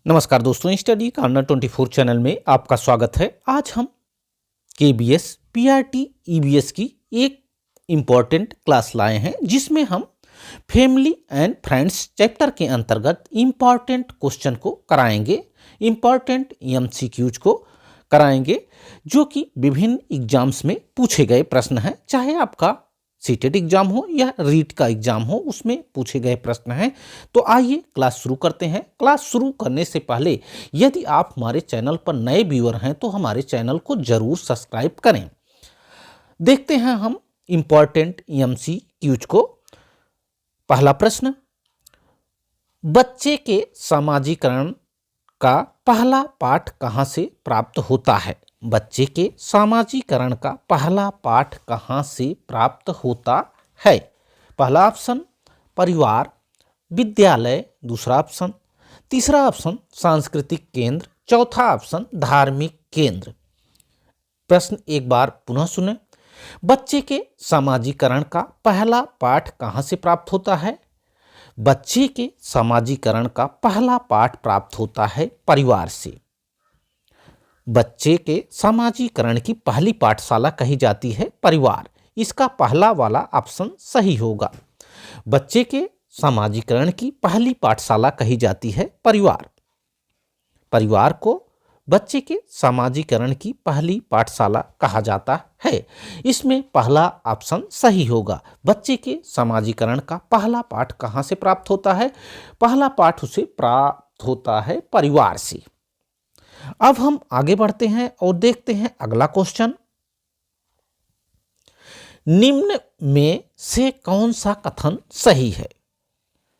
नमस्कार दोस्तों, study corner 24 channel में आपका स्वागत है। आज हम केबीएस पीआरटी ईबीएस की एक इम्पॉर्टेंट क्लास लाए हैं जिसमें हम फैमिली एंड फ्रेंड्स चैप्टर के अंतर्गत इम्पॉर्टेंट क्वेश्चन को कराएंगे, इम्पॉर्टेंट एमसीक्यूज को कराएंगे जो कि विभिन्न एग्जाम्स में पूछे गए प्रश्न हैं, चाहे आपका सीटेट एग्जाम हो या रीट का एग्जाम हो, उसमें पूछे गए प्रश्न हैं। तो आइए क्लास शुरू करते हैं। क्लास शुरू करने से पहले यदि आप हमारे चैनल पर नए व्यूअर हैं तो हमारे चैनल को जरूर सब्सक्राइब करें। देखते हैं हम इम्पॉर्टेंट एमसीक्यूज को। पहला प्रश्न, बच्चे के सामाजिकरण का पहला पाठ कहाँ से प्राप्त होता है? बच्चे के सामाजिकरण का पहला पाठ कहाँ से प्राप्त होता है? पहला ऑप्शन परिवार, विद्यालय, दूसरा ऑप्शन, तीसरा ऑप्शन सांस्कृतिक केंद्र, चौथा ऑप्शन धार्मिक केंद्र। प्रश्न एक बार पुनः सुने। बच्चे के सामाजिकरण का पहला पाठ कहाँ से प्राप्त होता है? बच्चे के सामाजिकरण का पहला पाठ प्राप्त होता है परिवार से। बच्चे के सामाजिकरण की पहली पाठशाला कही जाती है परिवार। इसका पहला वाला ऑप्शन सही होगा। बच्चे के सामाजिकरण की पहली पाठशाला कही जाती है परिवार। परिवार को बच्चे के सामाजिकरण की पहली पाठशाला कहा जाता है। इसमें पहला ऑप्शन सही होगा। बच्चे के सामाजिकरण का पहला पाठ कहाँ से प्राप्त होता है? पहला पाठ उसे प्राप्त होता है परिवार से। अब हम आगे बढ़ते हैं और देखते हैं अगला क्वेश्चन। निम्न में से कौन सा कथन सही है?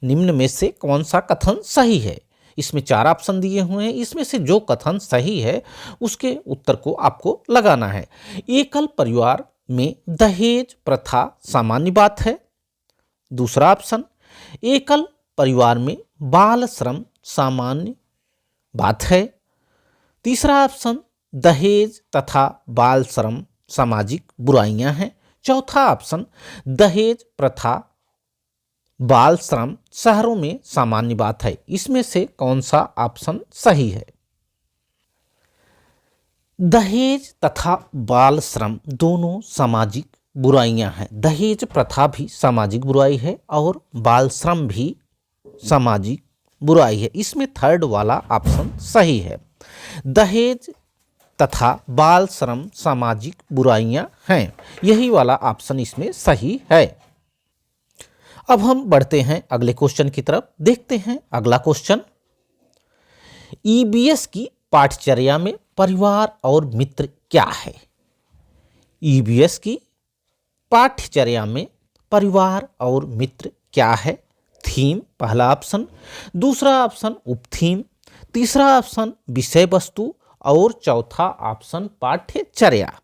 निम्न में से कौन सा कथन सही है? इसमें चार ऑप्शन दिए हुए हैं। इसमें से जो कथन सही है उसके उत्तर को आपको लगाना है। एकल परिवार में दहेज प्रथा सामान्य बात है। दूसरा ऑप्शन, एकल परिवार में बाल श्रम सामान्य बात है। तीसरा ऑप्शन, दहेज तथा बाल श्रम सामाजिक बुराइयां हैं। चौथा ऑप्शन, दहेज प्रथा बाल श्रम शहरों में सामान्य बात है। इसमें से कौन सा ऑप्शन सही है? दहेज तथा बाल श्रम दोनों सामाजिक बुराइयां हैं। दहेज प्रथा भी सामाजिक बुराई है और बाल श्रम भी सामाजिक बुराई है। इसमें थर्ड वाला ऑप्शन सही है। दहेज तथा बाल श्रम सामाजिक बुराइयां हैं, यही वाला ऑप्शन इसमें सही है। अब हम बढ़ते हैं अगले क्वेश्चन की तरफ। देखते हैं अगला क्वेश्चन। ईबीएस की पाठचर्या में परिवार और मित्र क्या है? ईबीएस की पाठचर्या में परिवार और मित्र क्या है? थीम पहला ऑप्शन, दूसरा ऑप्शन उपथीम, तीसरा ऑप्शन विषय वस्तु और चौथा ऑप्शन पाठ्यचर्या।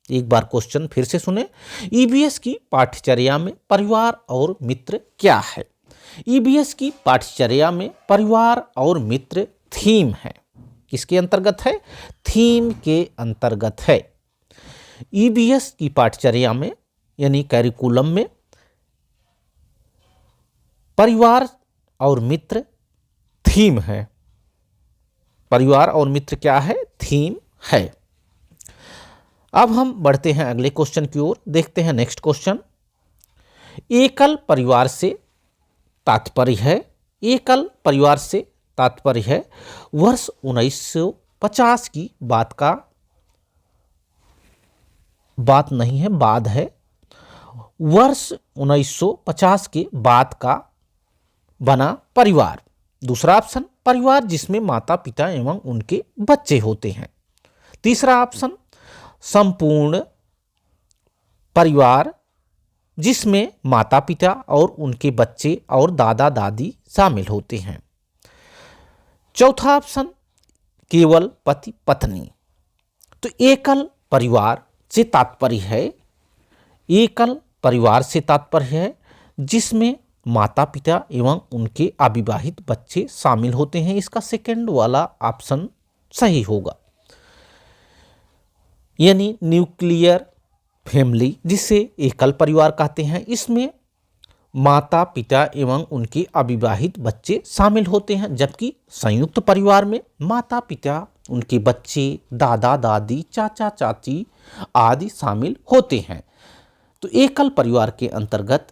एक बार क्वेश्चन फिर से सुने। ईबीएस की पाठ्यचर्या में परिवार और मित्र क्या है? ईबीएस की पाठ्यचर्या में परिवार और मित्र थीम है। किसके अंतर्गत है? थीम के अंतर्गत है। ईबीएस की पाठ्यचर्या में यानी कैरिकुलम में परिवार और मित्र थीम है। परिवार और मित्र क्या है? थीम है। अब हम बढ़ते हैं अगले क्वेश्चन की ओर। देखते हैं नेक्स्ट क्वेश्चन। एकल परिवार से तात्पर्य है। एकल परिवार से तात्पर्य है वर्ष 1950 की बात नहीं है, बाद है। वर्ष 1950 के बाद का बना परिवार। दूसरा ऑप्शन, परिवार जिसमें माता पिता एवं उनके बच्चे होते हैं। तीसरा ऑप्शन, संपूर्ण परिवार जिसमें माता पिता और उनके बच्चे और दादा दादी शामिल होते हैं। चौथा ऑप्शन, केवल पति पत्नी। तो एकल परिवार से तात्पर्य है, एकल परिवार से तात्पर्य है जिसमें माता पिता एवं उनके अविवाहित बच्चे शामिल होते हैं। इसका सेकंड वाला ऑप्शन सही होगा। यानी न्यूक्लियर फैमिली जिसे एकल परिवार कहते हैं, इसमें माता पिता एवं उनके अविवाहित बच्चे शामिल होते हैं, जबकि संयुक्त परिवार में माता पिता, उनके बच्चे, दादा दादी, चाचा चाची आदि शामिल होते हैं। तो एकल परिवार के अंतर्गत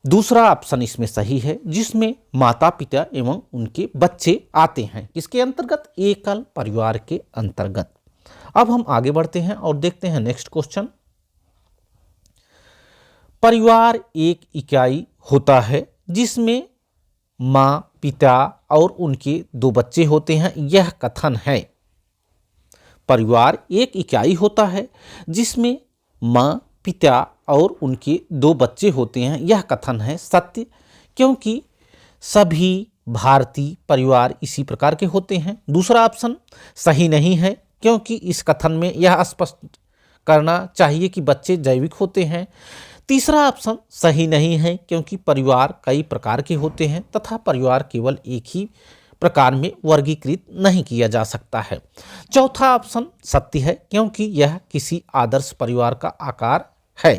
दूसरा ऑप्शन इसमें सही है, जिसमें माता पिता एवं उनके बच्चे आते हैं। किसके अंतर्गत? एकल परिवार के अंतर्गत। अब हम आगे बढ़ते हैं और देखते हैं नेक्स्ट क्वेश्चन। परिवार एक इकाई होता है जिसमें माँ, पिता और उनके 2 बच्चे होते हैं, यह कथन है। परिवार एक इकाई होता है जिसमें माँ, पिता और उनके 2 बच्चे होते हैं, यह कथन है सत्य, क्योंकि सभी भारतीय परिवार इसी प्रकार के होते हैं। दूसरा ऑप्शन सही नहीं है, क्योंकि इस कथन में यह स्पष्ट करना चाहिए कि बच्चे जैविक होते हैं। तीसरा ऑप्शन सही नहीं है, क्योंकि परिवार कई प्रकार के होते हैं तथा परिवार केवल एक ही प्रकार में वर्गीकृत नहीं किया जा सकता है। चौथा ऑप्शन सत्य है, क्योंकि यह किसी आदर्श परिवार का आकार है।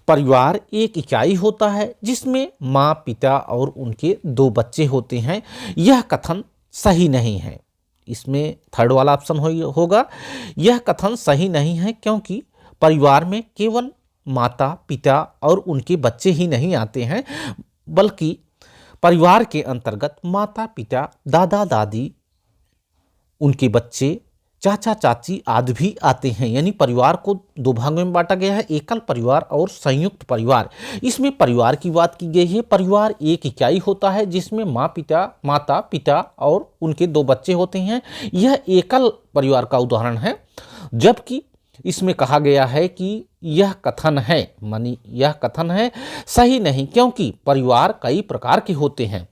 परिवार एक इकाई होता है जिसमें माँ, पिता और उनके 2 बच्चे होते हैं, यह कथन सही नहीं है। इसमें थर्ड वाला ऑप्शन होगा, यह कथन सही नहीं है, क्योंकि परिवार में केवल माता पिता और उनके बच्चे ही नहीं आते हैं, बल्कि परिवार के अंतर्गत माता पिता, दादा दादी, उनके बच्चे, चाचा चाची आदि भी आते हैं। यानी परिवार को 2 भागों में बांटा गया है, एकल परिवार और संयुक्त परिवार। इसमें परिवार की बात की गई है। परिवार एक इकाई होता है जिसमें माता पिता और उनके 2 बच्चे होते हैं, यह एकल परिवार का उदाहरण है। जबकि इसमें कहा गया है कि यह कथन है सही नहीं, क्योंकि परिवार कई प्रकार के होते हैं।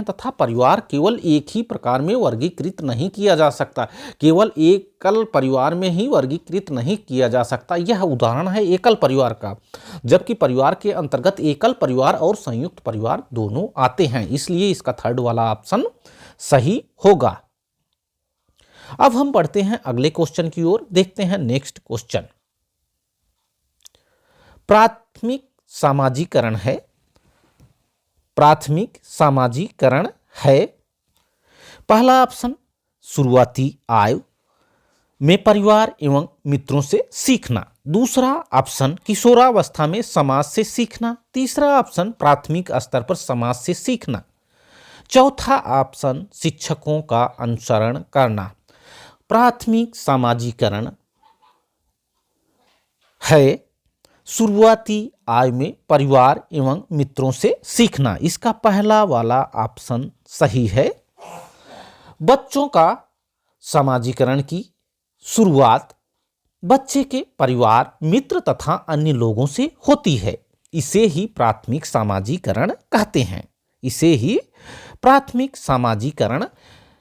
तथा परिवार केवल एक ही प्रकार में वर्गीकृत नहीं किया जा सकता, केवल एकल परिवार में ही वर्गीकृत नहीं किया जा सकता। यह उदाहरण है एकल परिवार का, जबकि परिवार के अंतर्गत एकल परिवार और संयुक्त परिवार दोनों आते हैं, इसलिए इसका थर्ड वाला ऑप्शन सही होगा। अब हम बढ़ते हैं अगले क्वेश्चन की ओर, देखते हैं नेक्स्ट क्वेश्चन। प्राथमिक सामाजिकरण है। पहला ऑप्शन शुरुआती आयु में परिवार एवं मित्रों से सीखना। दूसरा ऑप्शन किशोरावस्था में समाज से सीखना। तीसरा ऑप्शन प्राथमिक स्तर पर समाज से सीखना। चौथा ऑप्शन शिक्षकों का अनुसरण करना। प्राथमिक सामाजिकरण है शुरुआती आयु में परिवार एवं मित्रों से सीखना। इसका पहला वाला ऑप्शन सही है। बच्चों का सामाजिकरण की शुरुआत बच्चे के परिवार, मित्र तथा अन्य लोगों से होती है। इसे ही प्राथमिक सामाजिकरण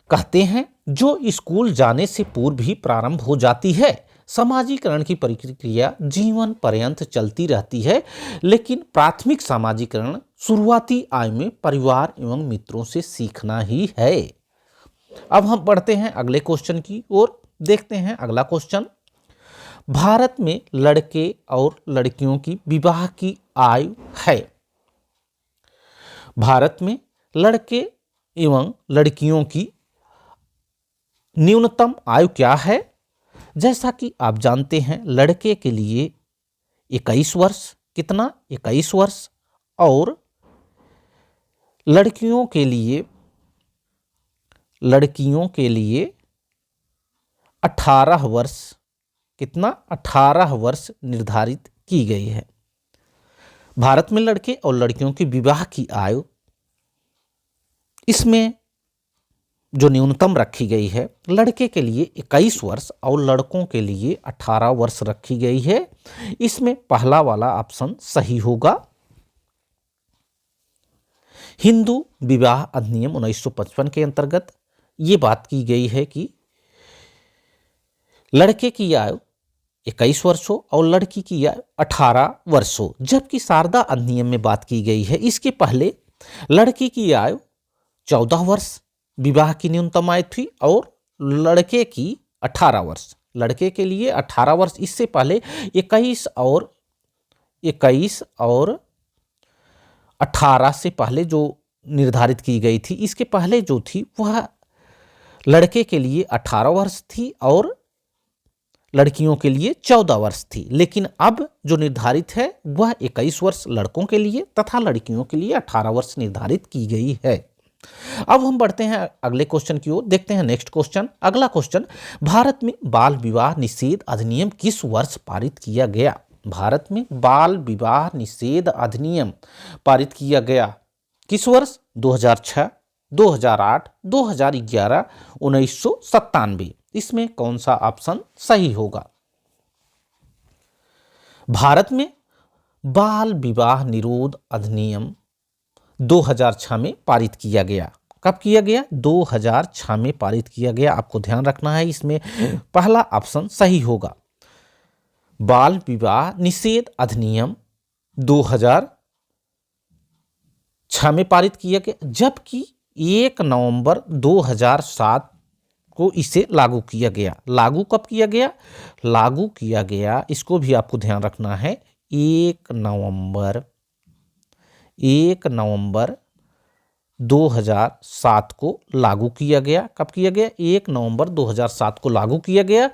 कहते हैं, जो स्कूल जाने से पूर्व ही प्रारंभ हो जाती है। सामाजिकरण की प्रक्रिया जीवन पर्यंत चलती रहती है, लेकिन प्राथमिक सामाजिकरण शुरुआती आयु में परिवार एवं मित्रों से सीखना ही है। अब हम बढ़ते हैं अगले क्वेश्चन की ओर, देखते हैं अगला क्वेश्चन। भारत में लड़के और लड़कियों की विवाह की आयु है। भारत में लड़के एवं लड़कियों की न्यूनतम आयु क्या है? जैसा कि आप जानते हैं, लड़के के लिए 21 वर्ष, 21 वर्ष, और लड़कियों के लिए 18 वर्ष, 18 वर्ष निर्धारित की गई है। भारत में लड़के और लड़कियों की विवाह की आयु, इसमें जो न्यूनतम रखी गई है, लड़के के लिए 21 वर्ष और लड़कों के लिए 18 वर्ष रखी गई है। इसमें पहला वाला ऑप्शन सही होगा। हिंदू विवाह अधिनियम 1955 के अंतर्गत ये बात की गई है कि लड़के की आयु 21 वर्ष हो और लड़की की आयु 18 वर्ष हो, जबकि शारदा अधिनियम में बात की गई है इसके पहले लड़की की आयु 14 वर्ष विवाह की न्यूनतम आयु थी और लड़के की 18 वर्ष, लड़के के लिए 18 वर्ष, इससे पहले 21 और 21 और 18 से पहले जो निर्धारित की गई थी, इसके पहले जो थी वह लड़के के लिए 18 वर्ष थी और लड़कियों के लिए 14 वर्ष थी। लेकिन अब जो निर्धारित है वह 21 वर्ष लड़कों के लिए तथा लड़कियों के लिए 18 वर्ष निर्धारित की गई है। अब हम बढ़ते हैं अगले क्वेश्चन की ओर। देखते हैं नेक्स्ट क्वेश्चन। अगला क्वेश्चन, भारत में बाल विवाह निषेध अधिनियम किस वर्ष पारित किया गया? भारत में बाल विवाह निषेध अधिनियम पारित किया गया किस वर्ष? 2006, 2008, 2011, 1997। इसमें कौन सा ऑप्शन सही होगा? भारत में बाल विवाह निरोध अधिनियम 2006 में पारित किया गया। कब किया गया? 2006 में पारित किया गया। आपको ध्यान रखना है, इसमें पहला ऑप्शन सही होगा। बाल विवाह निषेध अधिनियम 2006 में पारित किया गया, जबकि 1 नवंबर 2007 को इसे लागू किया गया। लागू कब किया गया? लागू किया गया, इसको भी आपको ध्यान रखना है, 1 नवंबर 2007 को लागू किया गया। कब किया गया? 1 नवंबर 2007 को लागू किया गया।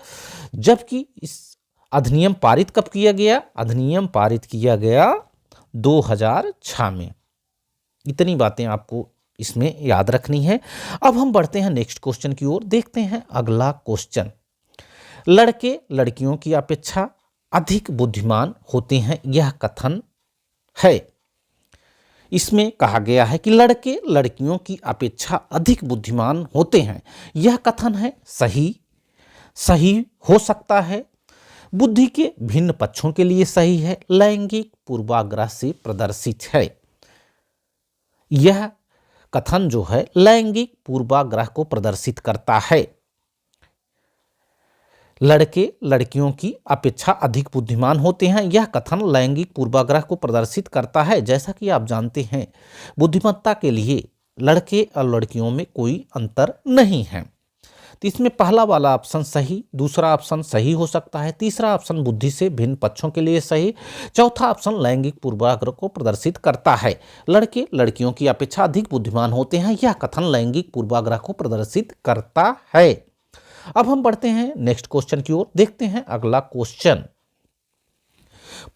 जबकि इस अधिनियम पारित कब किया गया? अधिनियम पारित किया गया 2006 में। इतनी बातें आपको इसमें याद रखनी है। अब हम बढ़ते हैं नेक्स्ट क्वेश्चन की ओर। देखते हैं अगला क्वेश्चन। लड़के लड़कियों की अपेक्षा अधिक बुद्धिमान होते हैं, यह कथन है। इसमें कहा गया है कि लड़के लड़कियों की अपेक्षा अधिक बुद्धिमान होते हैं, यह कथन है सही हो सकता है, बुद्धि के भिन्न पक्षों के लिए सही है, लैंगिक पूर्वाग्रह से प्रदर्शित है। यह कथन जो है लैंगिक पूर्वाग्रह को प्रदर्शित करता है। लड़के लड़कियों की अपेक्षा अधिक बुद्धिमान होते हैं, यह कथन लैंगिक पूर्वाग्रह को प्रदर्शित करता है। जैसा कि आप जानते हैं, बुद्धिमत्ता के लिए लड़के और लड़कियों में कोई अंतर नहीं है। तो इसमें पहला वाला ऑप्शन सही, दूसरा ऑप्शन सही हो सकता है, तीसरा ऑप्शन बुद्धि से भिन्न पक्षों के लिए सही, चौथा ऑप्शन लैंगिक पूर्वाग्रह को प्रदर्शित करता है। लड़के लड़कियों की अपेक्षा अधिक बुद्धिमान होते हैं, यह कथन लैंगिक पूर्वाग्रह को प्रदर्शित करता है। अब हम बढ़ते हैं नेक्स्ट क्वेश्चन की ओर। देखते हैं अगला क्वेश्चन।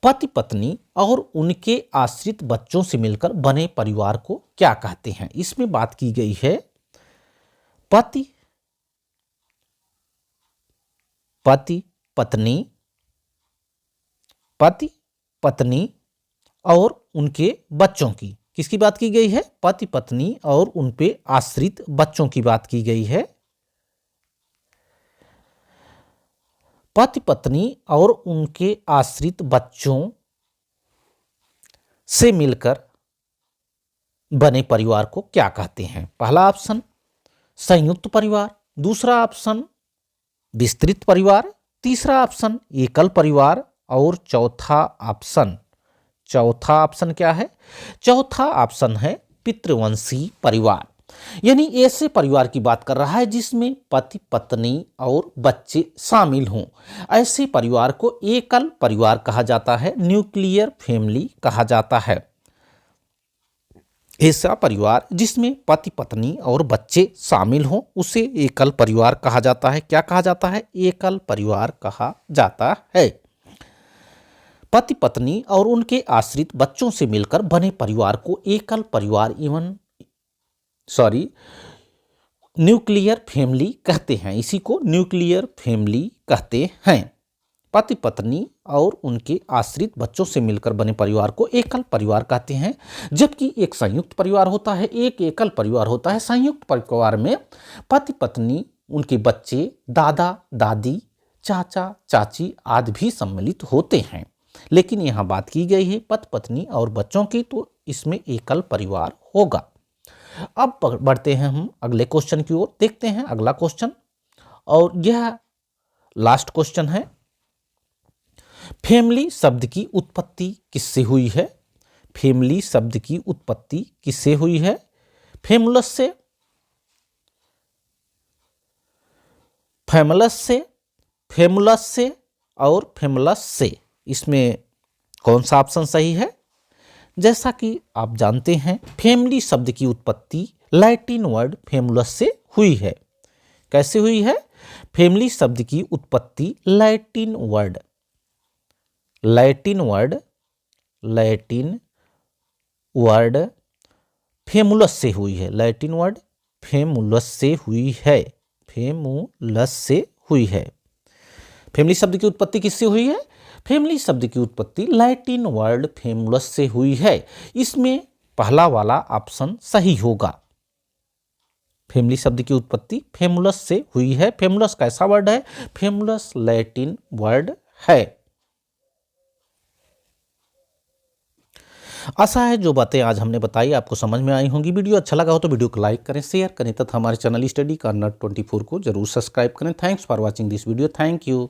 पति पत्नी और उनके आश्रित बच्चों से मिलकर बने परिवार को क्या कहते हैं? इसमें बात की गई है पति पत्नी और उनके बच्चों की। किसकी बात की गई है? पति पत्नी और उन पे आश्रित बच्चों की बात की गई है। पति पत्नी और उनके आश्रित बच्चों से मिलकर बने परिवार को क्या कहते हैं? पहला ऑप्शन संयुक्त परिवार, दूसरा ऑप्शन विस्तृत परिवार, तीसरा ऑप्शन एकल परिवार और चौथा ऑप्शन क्या है? चौथा ऑप्शन है पितृवंशी परिवार। यानी ऐसे परिवार की बात कर रहा है जिसमें पति पत्नी और बच्चे शामिल हों। ऐसे परिवार को एकल परिवार कहा जाता है, न्यूक्लियर फैमिली कहा जाता है। ऐसा परिवार जिसमें पति पत्नी और बच्चे शामिल हों उसे एकल परिवार कहा जाता है। क्या कहा जाता है? एकल परिवार कहा जाता है। पति पत्नी और उनके आश्रित बच्चों से मिलकर बने परिवार को एकल परिवार न्यूक्लियर फैमिली कहते हैं। इसी को न्यूक्लियर फैमिली कहते हैं। पति पत्नी और उनके आश्रित बच्चों से मिलकर बने परिवार को एकल परिवार कहते हैं। जबकि एक संयुक्त परिवार होता है, एक एकल परिवार होता है। संयुक्त परिवार में पति पत्नी, उनके बच्चे, दादा दादी, चाचा चाची आदि भी सम्मिलित होते हैं। लेकिन यहाँ बात की गई है पति पत्नी और बच्चों की, तो इसमें एकल परिवार होगा। अब बढ़ते हैं हम अगले क्वेश्चन की ओर। देखते हैं अगला क्वेश्चन, और यह लास्ट क्वेश्चन है। फैमिली शब्द की उत्पत्ति किससे हुई है? फैमिली शब्द की उत्पत्ति किससे हुई है? फैमुलस से और फैमुलस से। इसमें कौन सा ऑप्शन सही है? जैसा कि आप जानते हैं, फैमिली शब्द की उत्पत्ति लैटिन वर्ड फैमुलस से हुई है। कैसे हुई है? फैमिली शब्द की उत्पत्ति लैटिन वर्ड फेमुलस से हुई है। लैटिन वर्ड फेमुलस से हुई है। फैमिली शब्द की उत्पत्ति किससे हुई है? फैमिली शब्द की उत्पत्ति लैटिन वर्ड फेमुलस से हुई है। इसमें पहला वाला ऑप्शन सही होगा। फैमिली शब्द की उत्पत्ति फेमुलस से हुई है। फेमुलस कैसा वर्ड है? फेमुलस लैटिन वर्ड है। आशा है जो बातें आज हमने बताई आपको समझ में आई होंगी। वीडियो अच्छा लगा हो तो वीडियो को लाइक करें, शेयर करें तथा हमारे चैनल स्टडी कॉर्नर 24 को जरूर सब्सक्राइब करें। Thanks for watching this video. Thank you.